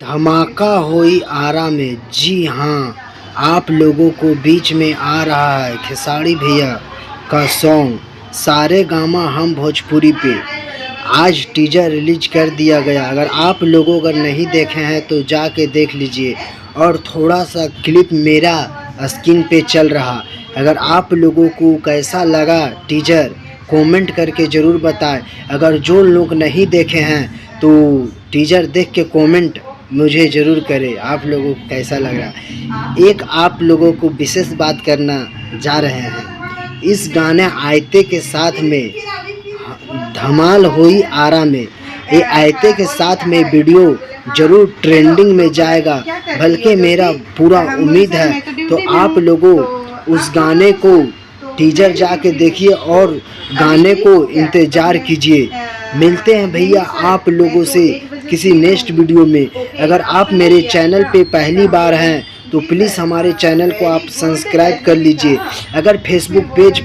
धमाका होई आरा में। जी हाँ, आप लोगों को बीच में आ रहा है खेसारी भैया का सॉन्ग सारे गामा हम भोजपुरी पे। आज टीजर रिलीज कर दिया गया। अगर आप लोगों अगर नहीं देखे हैं तो जाके देख लीजिए। और थोड़ा सा क्लिप मेरा स्क्रीन पे चल रहा। अगर आप लोगों को कैसा लगा टीजर कमेंट करके ज़रूर बताएं। अगर जो लोग नहीं देखे हैं तो टीजर देख के कमेंट मुझे ज़रूर करें आप लोगों को कैसा लग रहा। एक आप लोगों को विशेष बात करना जा रहे हैं। इस गाने आयते के साथ में धमाल हुई आरा में, ये आयते के साथ में वीडियो ज़रूर ट्रेंडिंग में जाएगा। बल्कि मेरा पूरा उम्मीद है तो आप लोगों उस गाने को टीजर जाके देखिए और गाने को इंतज़ार कीजिए। मिलते हैं भैया आप लोगों से किसी नेक्स्ट वीडियो में। अगर आप मेरे चैनल पे पहली बार हैं तो प्लीज़ हमारे चैनल को आप सब्सक्राइब कर लीजिए। अगर फेसबुक पेज